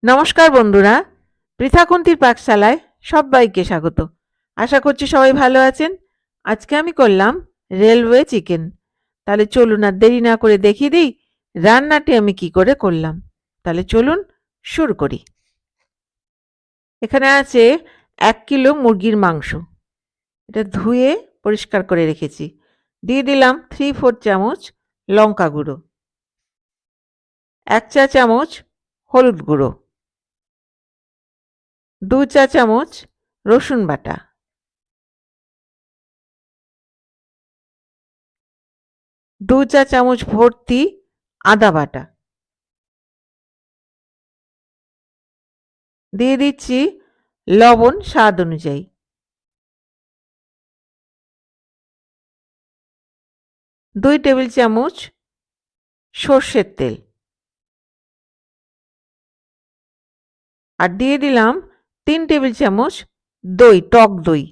নমস্কার বন্ধুরা, পৃথাকুন্তির পাকশালায় সবাইকে স্বাগত। আশা করছি সবাই ভালো আছেন। আজকে আমি করলাম রেলওয়ে চিকেন। তাহলে চলুন আর দেরি না করে দেখিয়ে দিই রান্নাটি আমি কি করে করলাম। তাহলে চলুন শুরু করি। এখানে আছে 1 কিলো মুরগির মাংস। এটা ধুয়ে পরিষ্কার করে রেখেছি। দিয়ে দিলাম 3/4 চামচ লঙ্কা গুঁড়ো, 1 চা চামচ হলুদ গুঁড়ো, 2 চা চামচ রসুন বাটা, 2 চা চামচ ভর্তি আদা বাটা, দিয়ে দিচ্ছি লবণ স্বাদ অনুযায়ী, 2 টেবিল চামচ সর্ষের তেল, আর দিয়ে দিলাম 3 টেবিল চামচ দই, টক দই।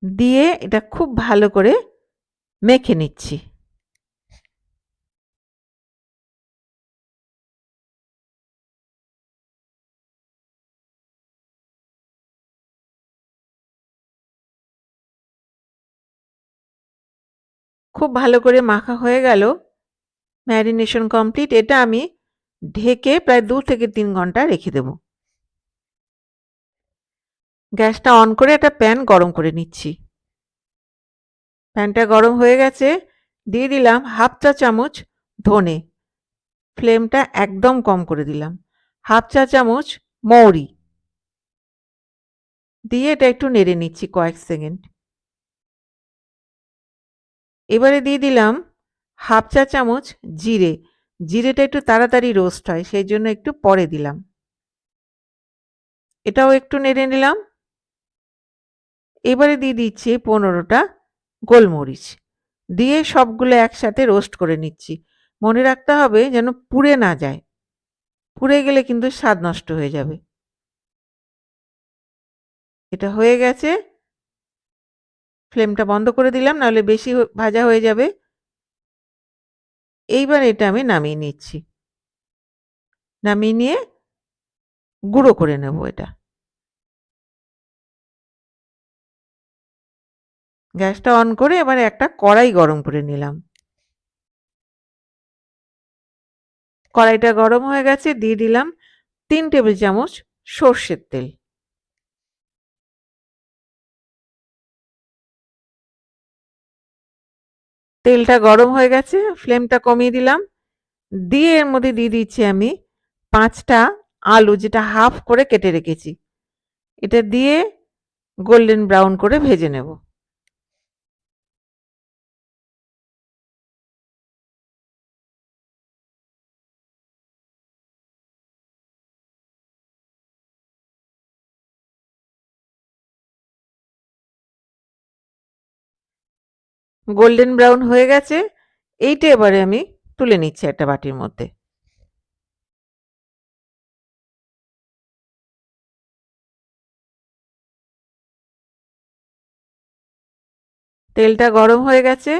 দিয়ে এটা খুব ভালো করে মেখে নিচ্ছি। খুব ভালো করে মাখা হয়ে গেল, ম্যারিনেশন কমপ্লিট। এটা আমি ঢেকে প্রায় 2 থেকে 3 ঘন্টা রেখে দেব। গ্যাসটা অন করে একটা প্যান গরম করে নিচ্ছি। প্যানটা গরম হয়ে গেছে, দিয়ে দিলাম 1/2 চা চামচ ধনে, ফ্লেমটা একদম কম করে দিলাম। 1/2 চা চামচ মৌরি, দিয়ে এটা একটু নেড়ে নিচ্ছি কয়েক সেকেন্ড। এবারে দিয়ে দিলাম 1/2 চা চামচ জিরে। জিরেটা একটু তাড়াতাড়ি রোস্ট হয়, সেই জন্য একটু পরে দিলাম। এটাও একটু নেড়ে নিলাম। এবারে দিয়ে দিচ্ছি 15টা গোলমরিচ, দিয়ে সবগুলো একসাথে রোস্ট করে নিচ্ছি। মনে রাখতে হবে যেন পুড়ে না যায়, পুড়ে গেলে কিন্তু স্বাদ নষ্ট হয়ে যাবে। এটা হয়ে গেছে, ফ্লেমটা বন্ধ করে দিলাম, নাহলে বেশি ভাজা হয়ে যাবে। এইবার এটা আমি নামিয়ে নিচ্ছি। নামিয়ে নিয়ে গুঁড়ো করে নেব এটা। গ্যাসটা অন করে এবার একটা কড়াই গরম করে নিলাম। কড়াইটা গরম হয়ে গেছে, দিয়ে দিলাম 3 টেবিল চামচ সর্ষের তেল। তেলটা গরম হয়ে গেছে, ফ্লেমটা কমিয়ে দিলাম। দিয়ে এর মধ্যে দিয়ে দিচ্ছি আমি 5টা আলু, যেটা হাফ করে কেটে রেখেছি। এটা দিয়ে গোল্ডেন ব্রাউন করে ভেজে নেব। গোল্ডেন ব্রাউন হয়ে গেছে, এইটা এবারে আমি তুলে নিচ্ছি একটা বাটির মধ্যে। তেলটা গরম হয়ে গেছে,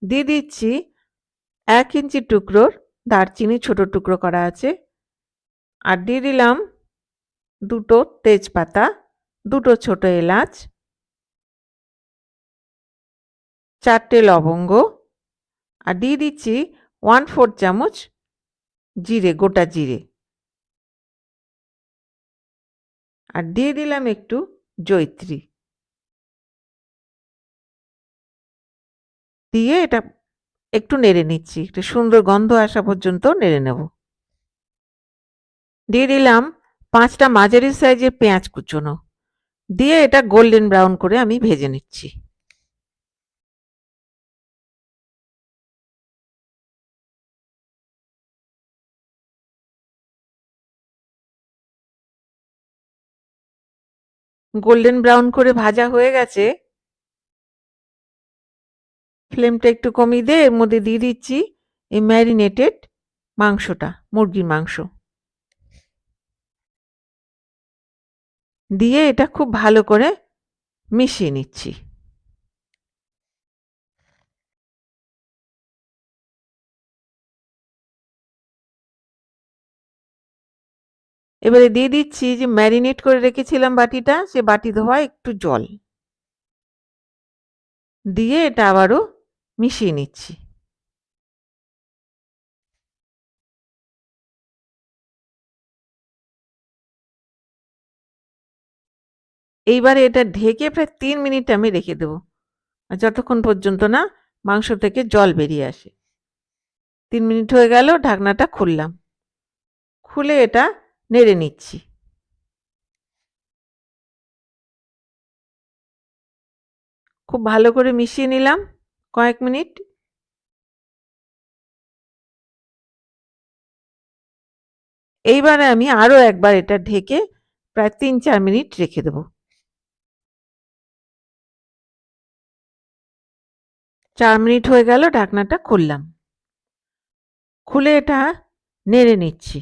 দিয়ে দিচ্ছি 1 ইঞ্চি টুকরোর দারচিনি, ছোট টুকরো করা আছে, আর দিয়ে দিলাম 2টো তেজপাতা, 2টো ছোট এলাচ, 4টে লবঙ্গ, আর দিয়ে দিচ্ছি 1/4 চামচ জিরে, গোটা জিরে, আর দিয়ে দিলাম একটু জয়িত্রী। দিয়ে এটা একটু নেড়ে নিচ্ছি, একটা সুন্দর গন্ধ আসা পর্যন্ত নেড়ে নেব। দিয়ে দিলাম 5টা মাঝারি সাইজের পেঁয়াজ কুচোনো, দিয়ে এটা গোল্ডেন ব্রাউন করে আমি ভেজে নিচ্ছি। গোল্ডেন ব্রাউন করে ভাজা হয়ে গেছে, ফ্লেমটা একটু কমিয়ে দিয়ে এর মধ্যে দিয়ে দিচ্ছি এই ম্যারিনেটেড মাংসটা, মুরগির মাংস। দিয়ে এটা খুব ভালো করে মিশিয়ে নিচ্ছি। এবারে দিয়ে দিচ্ছি যে ম্যারিনেট করে রেখেছিলাম বাটিটা, সে বাটি ধোয়া একটু জল দিয়ে এটা আবারও মিশিয়ে নিচ্ছি। এইবারে এটা ঢেকে প্রায় ৩ মিনিট আমি রেখে দেবো, যতক্ষণ পর্যন্ত না মাংস থেকে জল বেরিয়ে আসে। ৩ মিনিট হয়ে গেল, ঢাকনাটা খুললাম। খুলে এটা নেড়ে নিচ্ছি। খুব ভালো করে মিশিয়ে নিলাম কয়েক মিনিট। এইবারে আমি আরও একবার এটা ঢেকে প্রায় ৩-৪ মিনিট রেখে দেবো। ৪ মিনিট হয়ে গেল, ঢাকনাটা খুললাম। খুলে এটা নেড়ে নিচ্ছি।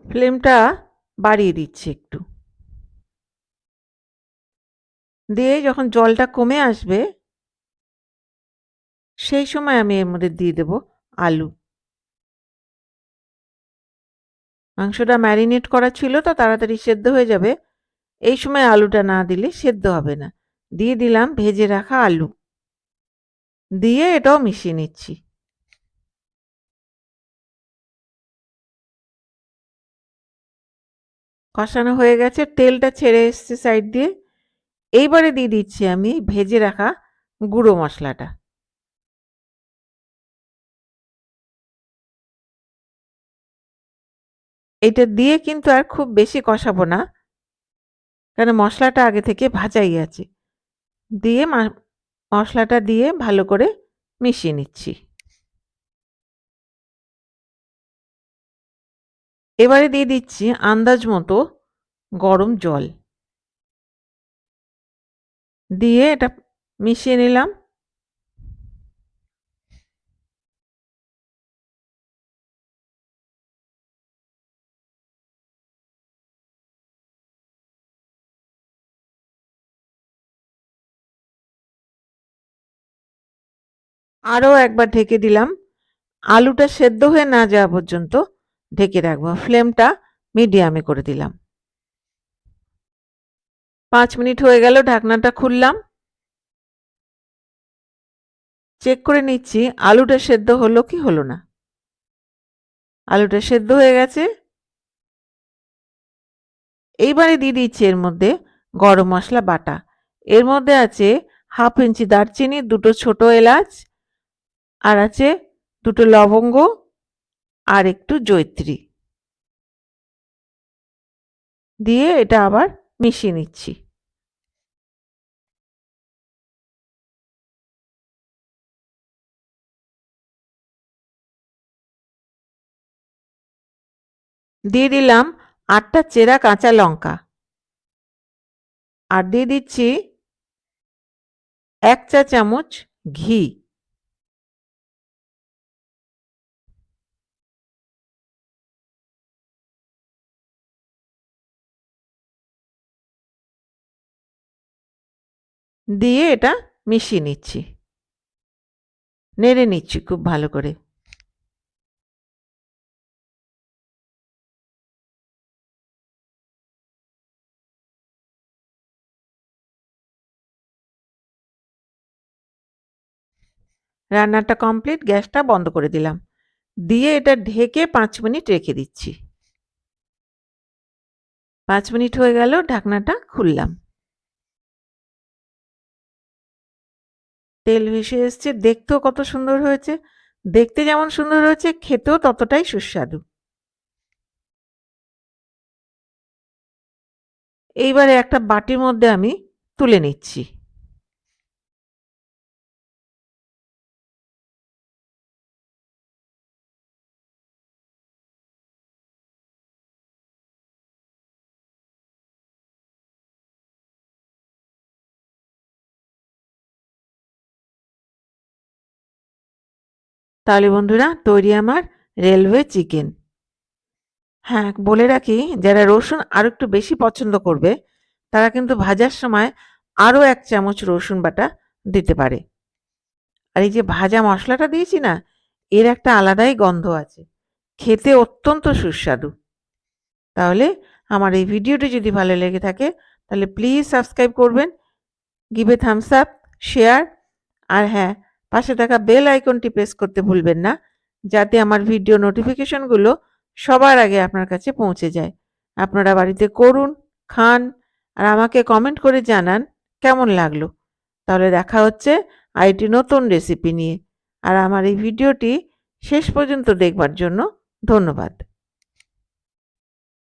ফ্লেমটা বাড়িয়ে দিচ্ছি একটু। দিয়ে যখন জলটা কমে আসবে সেই সময় আমি এর মধ্যে দিয়ে দেব আলু। মাংসটা ম্যারিনেট করা ছিল তো তাড়াতাড়ি সেদ্ধ হয়ে যাবে। এই সময় আলুটা না দিলে সেদ্ধ হবে না। দিয়ে দিলাম ভেজে রাখা আলু। দিয়ে এটাও মিশিয়ে নিচ্ছি। কষানো হয়ে গেছে, তেলটা ছেড়ে এসছে সাইড দিয়ে। এইবারে দিয়ে দিচ্ছি আমি ভেজে রাখা গুঁড়ো মশলাটা। এটা দিয়ে কিন্তু আর খুব বেশি কষাবো না, কারণ মশলাটা আগে থেকে ভাজাই আছে। দিয়ে মশলাটা দিয়ে ভালো করে মিশিয়ে নিচ্ছি। এবারে দিয়ে দিচ্ছি আন্দাজ মতো গরম জল। দিয়ে এটা মিশিয়ে নিলাম। আরও একবার ঢেকে দিলাম। আলুটা সেদ্ধ হয়ে না যাওয়া পর্যন্ত ঢেকে রাখবো। ফ্লেমটা মিডিয়ামে করে দিলাম। ৫ মিনিট হয়ে গেল, ঢাকনাটা খুললাম। চেক করে নিচ্ছি আলুটা সেদ্ধ হলো কি হলো না। আলুটা সেদ্ধ হয়ে গেছে। এইবারে দিয়ে দিচ্ছি এর মধ্যে গরম মশলা বাটা। এর মধ্যে আছে 1/2 ইঞ্চি দারচিনি, 2টো ছোট এলাচ, আর আছে 2টো লবঙ্গ আর একটু জয়িত্রী। দিয়ে এটা আবার মিশিয়ে নিচ্ছি। দিয়ে দিলাম 8টা চেরা কাঁচা লঙ্কা। আর দিয়ে দিচ্ছি 1 চা চামচ ঘি। দিয়ে এটা মিশিয়ে নিচ্ছি। নেড়ে নিচ্ছি খুব ভালো করে। রান্নাটা কমপ্লিট, গ্যাসটা বন্ধ করে দিলাম। দিয়ে এটা ঢেকে 5 মিনিট রেখে দিচ্ছি। 5 মিনিট হয়ে গেল, ঢাকনাটা খুললাম। তেল ভেসে এসছে, দেখতেও কত সুন্দর হয়েছে। দেখতে যেমন সুন্দর হয়েছে, খেতেও ততটাই সুস্বাদু। এইবারে একটা বাটির মধ্যে আমি তুলে নিচ্ছি। তাহলে বন্ধুরা, তৈরি আমার রেলওয়ে চিকেন। হ্যাঁ, বলে রাখি, যারা রসুন আরো একটু বেশি পছন্দ করবে তারা কিন্তু ভাজার সময় আরো ১ চামচ রসুন বাটা দিতে পারে। আর এই যে ভাজা মসলাটা দিয়েছি না, এর একটা আলাদাই গন্ধ আছে। খেতে অত্যন্ত সুস্বাদু। তাহলে আমার এই ভিডিওটি যদি ভালো লেগে থাকে তাহলে প্লিজ সাবস্ক্রাইব করবেন, give a thumbs up, share, আর হ্যাঁ, পাশে থাকা বেল আইকনটি প্রেস করতে ভুলবেন না, যাতে আমার ভিডিও নোটিফিকেশনগুলো সবার আগে আপনার কাছে পৌঁছে যায়। আপনারা বাড়িতে করুন, খান, আর আমাকে কমেন্ট করে জানান কেমন লাগলো। তাহলে দেখা হচ্ছে আরেকটি নতুন রেসিপি নিয়ে। আর আমার এই ভিডিওটি শেষ পর্যন্ত দেখবার জন্য ধন্যবাদ।